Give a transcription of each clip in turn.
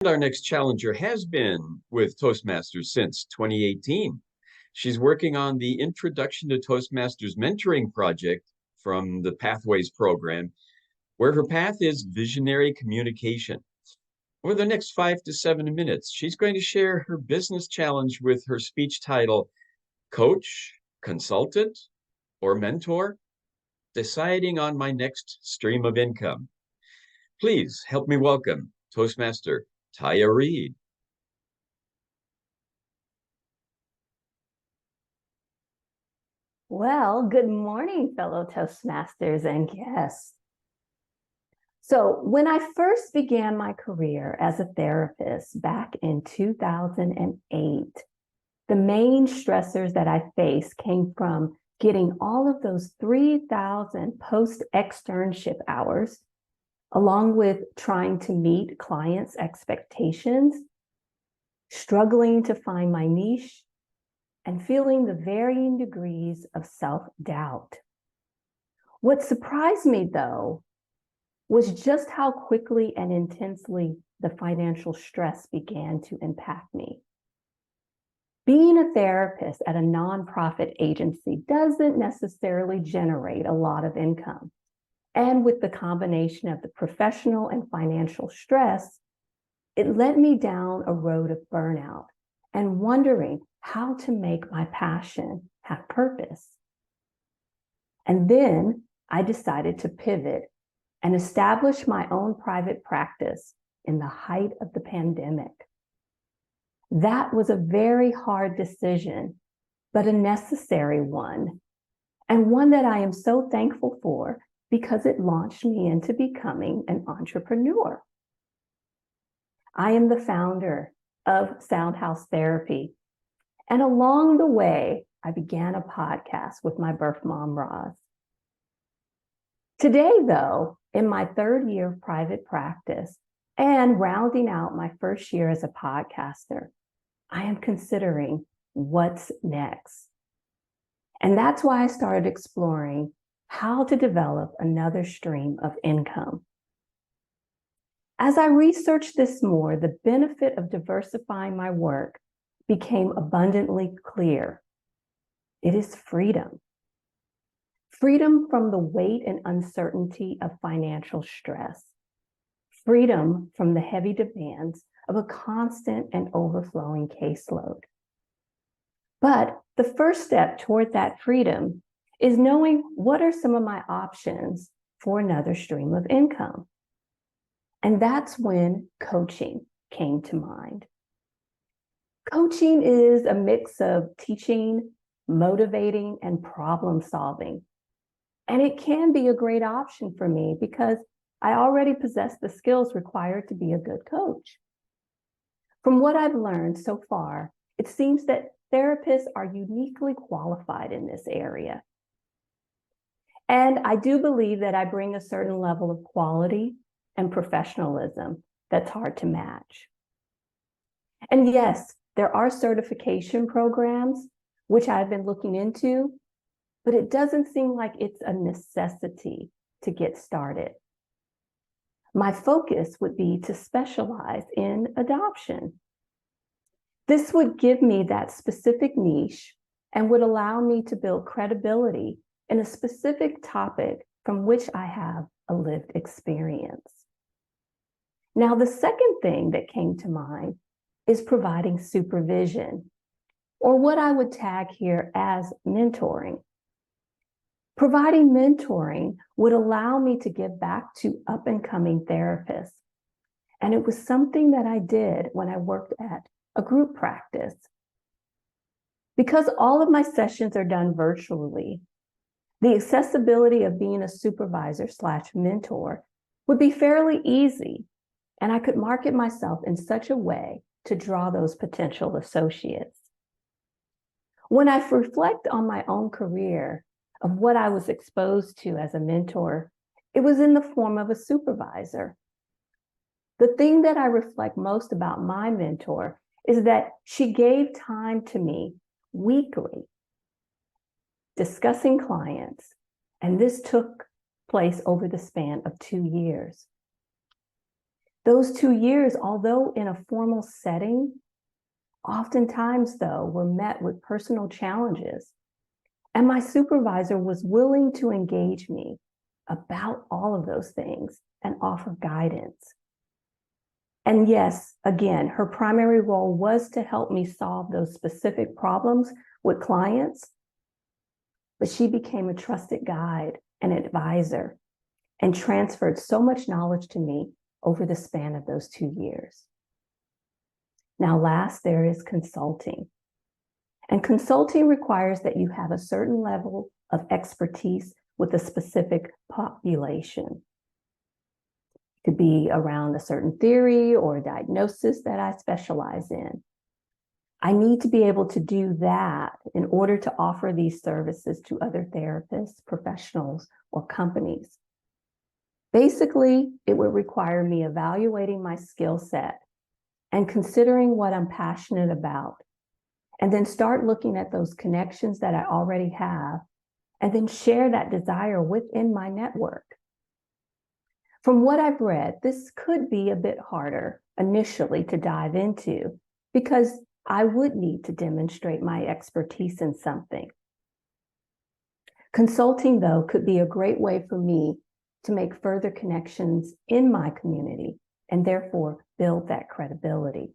Our next challenger has been with Toastmasters since 2018. She's working on the Introduction to Toastmasters Mentoring project from the Pathways program, where her path is visionary communication. Over the next 5 to 7 minutes, she's going to share her business challenge with her speech title, Coach, Consultant, or Mentor? Deciding on my next stream of income. Please help me welcome Toastmaster Taya Reed. Well, good morning, fellow Toastmasters and guests. So when I first began my career as a therapist back in 2008, the main stressors that I faced came from getting all of those 3,000 post-externship hours, along with trying to meet clients' expectations, struggling to find my niche, and feeling the varying degrees of self-doubt. What surprised me, though, was just how quickly and intensely the financial stress began to impact me. Being a therapist at a nonprofit agency doesn't necessarily generate a lot of income. And with the combination of the professional and financial stress, it led me down a road of burnout and wondering how to make my passion have purpose. And then I decided to pivot and establish my own private practice in the height of the pandemic. That was a very hard decision, but a necessary one, and one that I am so thankful for because it launched me into becoming an entrepreneur. I am the founder of Sound House Therapy, and along the way, I began a podcast with my birth mom, Roz. Today, though, in my third year of private practice and rounding out my first year as a podcaster, I am considering what's next. And that's why I started exploring how to develop another stream of income. As I researched this more, the benefit of diversifying my work became abundantly clear. It is freedom. Freedom from the weight and uncertainty of financial stress. Freedom from the heavy demands of a constant and overflowing caseload. But the first step toward that freedom is knowing what are some of my options for another stream of income. And that's when coaching came to mind. Coaching is a mix of teaching, motivating, and problem solving. And it can be a great option for me because I already possess the skills required to be a good coach. From what I've learned so far, it seems that therapists are uniquely qualified in this area. And I do believe that I bring a certain level of quality and professionalism that's hard to match. And yes, there are certification programs, which I've been looking into, but it doesn't seem like it's a necessity to get started. My focus would be to specialize in adoption. This would give me that specific niche and would allow me to build credibility in a specific topic from which I have a lived experience. Now, the second thing that came to mind is providing supervision, or what I would tag here as mentoring. Providing mentoring would allow me to give back to up-and-coming therapists. And it was something that I did when I worked at a group practice. Because all of my sessions are done virtually, the accessibility of being a supervisor/mentor would be fairly easy, and I could market myself in such a way to draw those potential associates. When I reflect on my own career of what I was exposed to as a mentor, it was in the form of a supervisor. The thing that I reflect most about my mentor is that she gave time to me weekly, discussing clients, and this took place over the span of 2 years. Those 2 years, although in a formal setting, oftentimes, though, were met with personal challenges. And my supervisor was willing to engage me about all of those things and offer guidance. And yes, again, her primary role was to help me solve those specific problems with clients, but she became a trusted guide and advisor and transferred so much knowledge to me over the span of those 2 years. Now, last, there is consulting. And consulting requires that you have a certain level of expertise with a specific population. It could be around a certain theory or a diagnosis that I specialize in. I need to be able to do that in order to offer these services to other therapists, professionals, or companies. Basically, it would require me evaluating my skill set and considering what I'm passionate about, and then start looking at those connections that I already have, and then share that desire within my network. From what I've read, this could be a bit harder initially to dive into because I would need to demonstrate my expertise in something. Consulting, though, could be a great way for me to make further connections in my community and therefore build that credibility.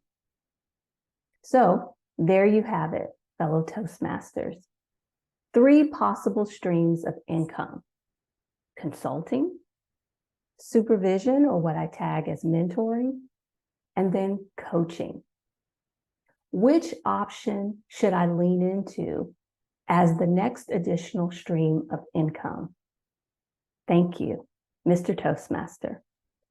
So there you have it, fellow Toastmasters. 3 possible streams of income: consulting, supervision, or what I tag as mentoring, and then coaching. Which option should I lean into as the next additional stream of income? Thank you, Mr. Toastmaster.